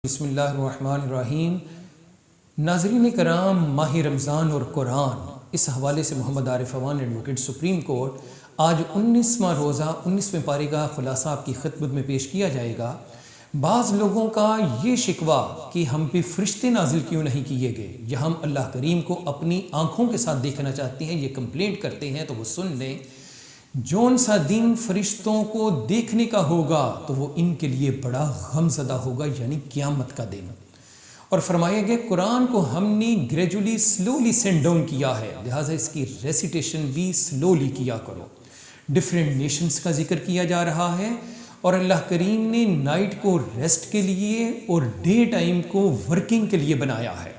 بسم اللہ الرحمن الرحیم۔ ناظرین کرام، ماہ رمضان اور قرآن، اس حوالے سے محمد عارف عوان ایڈوکیٹ سپریم کورٹ آج 19واں روزہ 19ویں پارے کا خلاصہ آپ کی خدمت میں پیش کیا جائے گا۔ بعض لوگوں کا یہ شکوہ کہ ہم پہ فرشتے نازل کیوں نہیں کیے گئے یا ہم اللہ کریم کو اپنی آنکھوں کے ساتھ دیکھنا چاہتے ہیں، یہ کمپلینٹ کرتے ہیں، تو وہ سن لیں، جون سا دن فرشتوں کو دیکھنے کا ہوگا تو وہ ان کے لیے بڑا غم زدہ ہوگا، یعنی قیامت کا دن۔ اور فرمایا گیا قرآن کو ہم نے گریجولی سلولی سینڈ ڈاؤن کیا ہے، لہٰذا اس کی ریسیٹیشن بھی سلولی کیا کرو۔ ڈفرینٹ نیشنز کا ذکر کیا جا رہا ہے، اور اللہ کریم نے نائٹ کو ریسٹ کے لیے اور ڈے ٹائم کو ورکنگ کے لیے بنایا ہے۔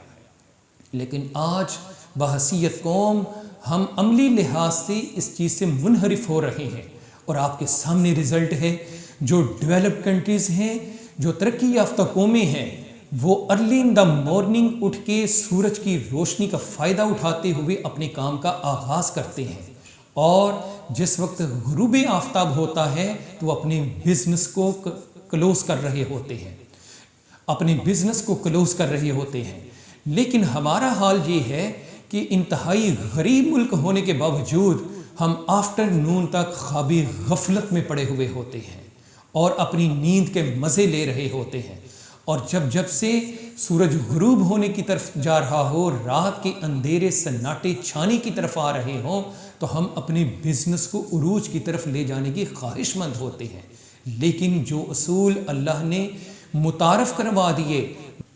لیکن آج بحیثیت قوم ہم عملی لحاظ سے اس چیز سے منحرف ہو رہے ہیں، اور آپ کے سامنے رزلٹ ہے۔ جو ڈیولپ کنٹریز ہیں، جو ترقی یافتہ قومیں ہیں، وہ ارلی ان دا مارننگ اٹھ کے سورج کی روشنی کا فائدہ اٹھاتے ہوئے اپنے کام کا آغاز کرتے ہیں، اور جس وقت غروب آفتاب ہوتا ہے تو وہ اپنے بزنس کو کلوز کر رہے ہوتے ہیں لیکن ہمارا حال یہ ہے کہ انتہائی غریب ملک ہونے کے باوجود ہم آفٹر نون تک خواب غفلت میں پڑے ہوئے ہوتے ہیں اور اپنی نیند کے مزے لے رہے ہوتے ہیں، اور جب سے سورج غروب ہونے کی طرف جا رہا ہو، رات کے اندھیرے سناٹے چھانے کی طرف آ رہے ہوں، تو ہم اپنے بزنس کو عروج کی طرف لے جانے کی خواہش مند ہوتے ہیں۔ لیکن جو اصول اللہ نے متعارف کروا دیے،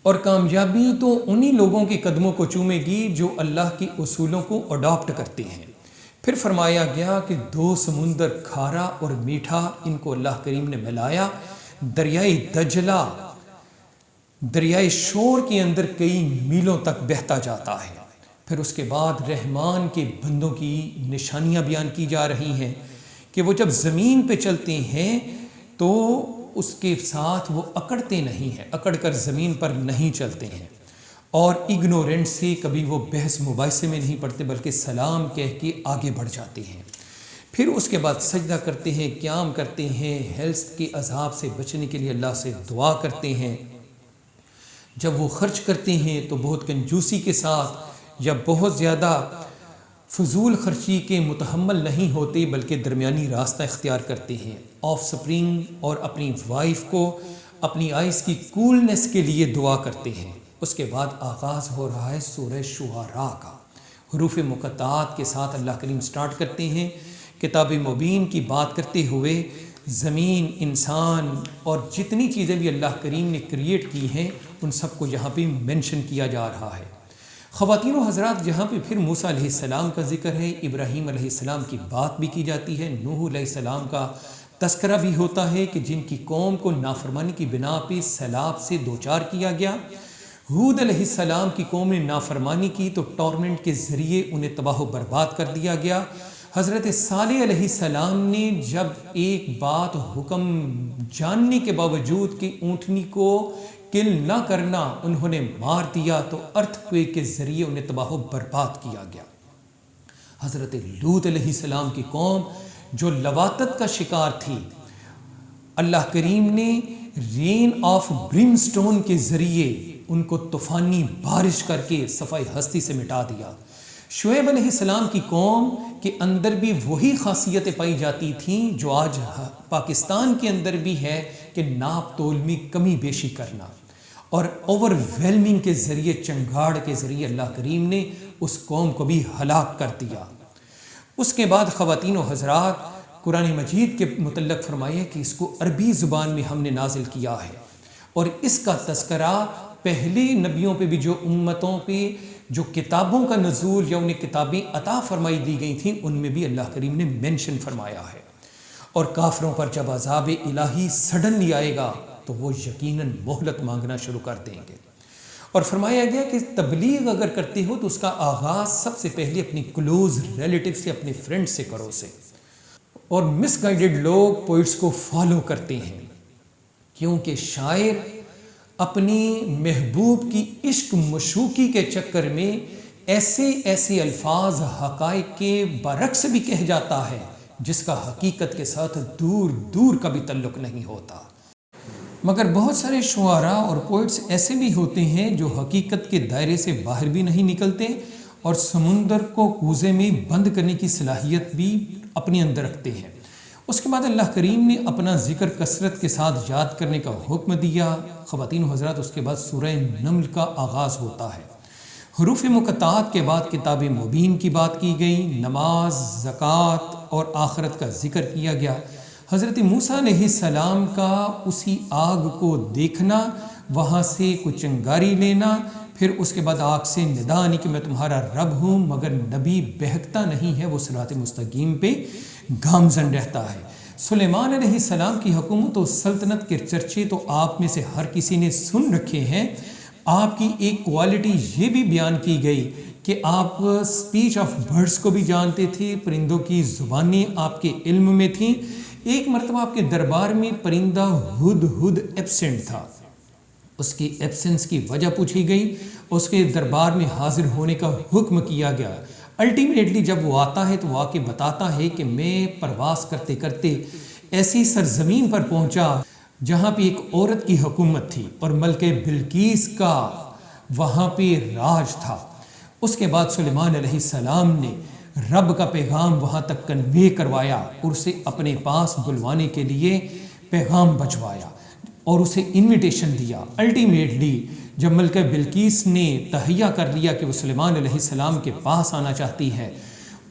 اور کامیابی تو انہی لوگوں کے قدموں کو چومے گی جو اللہ کے اصولوں کو اڈاپٹ کرتے ہیں۔ پھر فرمایا گیا کہ دو سمندر کھارا اور میٹھا، ان کو اللہ کریم نے ملایا، دریائے دجلہ دریائے شور کے اندر کئی میلوں تک بہتا جاتا ہے۔ پھر اس کے بعد رحمان کے بندوں کی نشانیاں بیان کی جا رہی ہیں کہ وہ جب زمین پہ چلتے ہیں تو اس کے ساتھ وہ اکڑتے نہیں ہیں، اکڑ کر زمین پر نہیں چلتے ہیں، اور اگنورنٹ سے کبھی وہ بحث مباحثے میں نہیں پڑتے بلکہ سلام کہہ کے آگے بڑھ جاتے ہیں۔ پھر اس کے بعد سجدہ کرتے ہیں، قیام کرتے ہیں، ہیلث کے عذاب سے بچنے کے لیے اللہ سے دعا کرتے ہیں۔ جب وہ خرچ کرتے ہیں تو بہت کنجوسی کے ساتھ یا بہت زیادہ فضول خرچی کے متحمل نہیں ہوتے بلکہ درمیانی راستہ اختیار کرتے ہیں۔ آف سپرنگ اور اپنی وائف کو اپنی آئز کی کولنس کے لیے دعا کرتے ہیں۔ اس کے بعد آغاز ہو رہا ہے سورہ شعراء کا، حروف مقطعات کے ساتھ اللہ کریم سٹارٹ کرتے ہیں، کتاب مبین کی بات کرتے ہوئے زمین، انسان اور جتنی چیزیں بھی اللہ کریم نے کریٹ کی ہیں ان سب کو یہاں پہ مینشن کیا جا رہا ہے۔ خواتین و حضرات، جہاں پہ پھر موسیٰ علیہ السلام کا ذکر ہے، ابراہیم علیہ السلام کی بات بھی کی جاتی ہے، نوح علیہ السلام کا تذکرہ بھی ہوتا ہے کہ جن کی قوم کو نافرمانی کی بنا پہ سیلاب سے دوچار کیا گیا۔ ہود علیہ السلام کی قوم نے نافرمانی کی تو ٹورمنٹ کے ذریعے انہیں تباہ و برباد کر دیا گیا۔ حضرت صالح علیہ السلام نے جب ایک بات حکم جاننے کے باوجود کہ اونٹنی کو کل نہ کرنا انہوں نے مار دیا تو ارتھ کویک کے ذریعے انہیں تباہ و برباد کیا گیا۔ حضرت لوط علیہ السلام کی قوم جو لواطت کا شکار تھی، اللہ کریم نے رین آف برم سٹون کے ذریعے ان کو طوفانی بارش کر کے صفائی ہستی سے مٹا دیا۔ شعیب علیہ السلام کی قوم کے اندر بھی وہی خاصیتیں پائی جاتی تھیں جو آج پاکستان کے اندر بھی ہے کہ ناپ تول میں کمی بیشی کرنا، اور اوور ویلمنگ کے ذریعے، چنگاڑ کے ذریعے اللہ کریم نے اس قوم کو بھی ہلاک کر دیا۔ اس کے بعد خواتین و حضرات، قرآن مجید کے متعلق فرمایا کہ اس کو عربی زبان میں ہم نے نازل کیا ہے، اور اس کا تذکرہ پہلے نبیوں پہ بھی، جو امتوں پہ جو کتابوں کا نزول یا انہیں کتابیں عطا فرمائی دی گئی تھیں، ان میں بھی اللہ کریم نے مینشن فرمایا ہے۔ اور کافروں پر جب عذاب الہی سڈنلی آئے گا تو وہ یقیناً مہلت مانگنا شروع کر دیں گے۔ اور فرمایا گیا کہ تبلیغ اگر کرتے ہو تو اس کا آغاز سب سے پہلے اپنی کلوز ریلیٹیو سے، اپنے فرینڈ سے کرو سے۔ اور مس گائیڈڈ لوگ پوئٹس کو فالو کرتے ہیں، کیونکہ شاعر اپنی محبوب کی عشق مشوقی کے چکر میں ایسے الفاظ حقائق کے برعکس بھی کہہ جاتا ہے جس کا حقیقت کے ساتھ دور دور کا بھی تعلق نہیں ہوتا۔ مگر بہت سارے شعراء اور پوئٹس ایسے بھی ہوتے ہیں جو حقیقت کے دائرے سے باہر بھی نہیں نکلتے اور سمندر کو کوزے میں بند کرنے کی صلاحیت بھی اپنے اندر رکھتے ہیں۔ اس کے بعد اللہ کریم نے اپنا ذکر کثرت کے ساتھ یاد کرنے کا حکم دیا۔ خواتین و حضرات، اس کے بعد سورہ نمل کا آغاز ہوتا ہے۔ حروف مقطعات کے بعد کتاب مبین کی بات کی گئی، نماز، زکوٰۃ اور آخرت کا ذکر کیا گیا۔ حضرت موسیٰ علیہ السلام کا اسی آگ کو دیکھنا، وہاں سے کچھ چنگاری لینا، پھر اس کے بعد آگ سے ندا آنی کہ میں تمہارا رب ہوں، مگر نبی بہکتا نہیں ہے، وہ صراط مستقیم پہ گامزن رہتا ہے۔ سلیمان علیہ السلام کی حکومت و سلطنت کے چرچے تو آپ میں سے ہر کسی نے سن رکھے ہیں۔ آپ کی ایک کوالٹی یہ بھی بیان کی گئی کہ آپ اسپیچ آف برڈز کو بھی جانتے تھے، پرندوں کی زبانیں آپ کے علم میں تھیں۔ ایک مرتبہ آپ کے دربار میں پرندہ ہدہد ایبسنٹ تھا، اس کی ایبسنس کی وجہ پوچھی گئی، اس کے دربار میں حاضر ہونے کا حکم کیا گیا۔ الٹیمیٹلی جب وہ آتا ہے تو وہ آ کے بتاتا ہے کہ میں پرواز کرتے کرتے ایسی سرزمین پر پہنچا جہاں پہ ایک عورت کی حکومت تھی اور ملکہ بلقیس کا وہاں پہ راج تھا۔ اس کے بعد سلیمان علیہ السلام نے رب کا پیغام وہاں تک کنوے کروایا اور اسے اپنے پاس بلوانے کے لیے پیغام بھجوایا اور اسے انویٹیشن دیا۔ الٹیمیٹلی جب ملکہ بلقیس نے تہیہ کر لیا کہ وہ سلیمان علیہ السلام کے پاس آنا چاہتی ہے،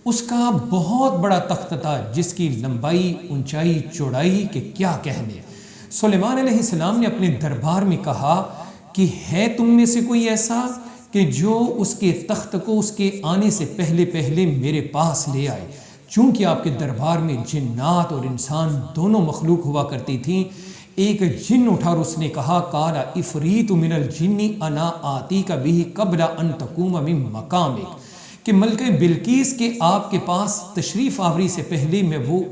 اس کا بہت بڑا تخت تھا جس کی لمبائی، اونچائی، چوڑائی کہ کیا کہنے۔ سلیمان علیہ السلام نے اپنے دربار میں کہا کہ ہے تم میں سے کوئی ایسا کہ جو اس کے تخت کو اس کے آنے سے پہلے پہلے میرے پاس لے آئے۔ چونکہ آپ کے دربار میں جنات اور انسان دونوں مخلوق ہوا کرتی تھیں، ایک جن اٹھا اور اس نے کہا قال عفریت من الجن انا آتیک بہ قبل ان تقوم من مقامک، کہ ملکہ بلقیس کے آپ کے پاس تشریف آوری سے پہلے میں وہ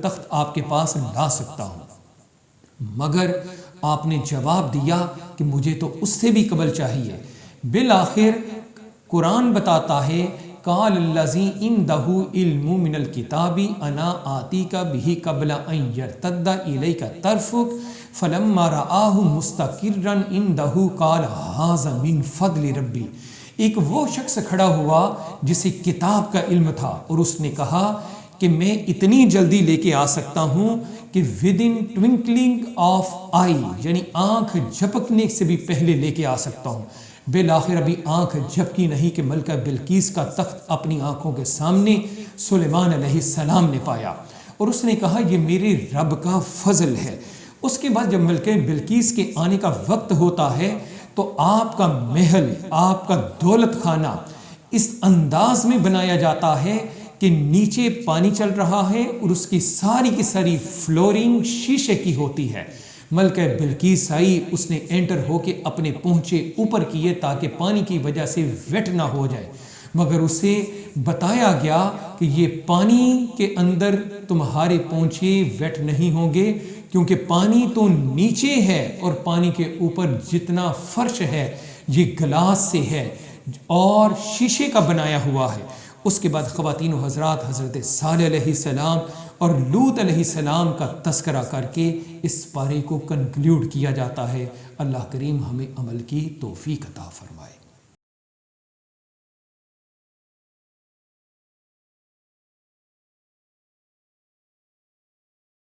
تخت آپ کے پاس لا سکتا ہوں، مگر آپ نے جواب دیا کہ مجھے تو اس سے بھی قبل چاہیے۔ بالآخر قرآن بتاتا ہے قال الذی عندہ علم من الکتاب انا آتیک بہ قبل ان یرتد الیک طرفک فلما رآہ مستقرا عندہ قال ھذا من فضل ربی۔ ایک وہ شخص کھڑا ہوا جسے کتاب کا علم تھا اور اس نے کہا کہ میں اتنی جلدی لے کے آ سکتا ہوں کہ ودن ٹوئنکلنگ آف آئی، یعنی آنکھ جھپکنے سے بھی پہلے لے کے آ سکتا ہوں۔ بالآخر ابھی آنکھ جھپکی نہیں کہ ملکہ بلقیس کا تخت اپنی آنکھوں کے سامنے سلیمان علیہ السلام نے پایا اور اس نے کہا یہ میرے رب کا فضل ہے۔ اس کے بعد جب ملکہ بلقیس کے آنے کا وقت ہوتا ہے تو آپ کا محل، آپ کا دولت خانہ اس انداز میں بنایا جاتا ہے کہ نیچے پانی چل رہا ہے اور اس کی ساری فلورنگ شیشے کی ہوتی ہے۔ ملکہ بلقیس آئی، اس نے انٹر ہو کے اپنے پونچھے اوپر کیے تاکہ پانی کی وجہ سے ویٹ نہ ہو جائے، مگر اسے بتایا گیا کہ یہ پانی کے اندر تمہارے پونچھے ویٹ نہیں ہوں گے، کیونکہ پانی تو نیچے ہے اور پانی کے اوپر جتنا فرش ہے یہ گلاس سے ہے اور شیشے کا بنایا ہوا ہے۔ اس کے بعد خواتین و حضرات حضرت صالح علیہ السلام اور لوط علیہ السلام کا تذکرہ کر کے اس پارے کو کنکلیوڈ کیا جاتا ہے۔ اللہ کریم ہمیں عمل کی توفیق عطا فرمائے۔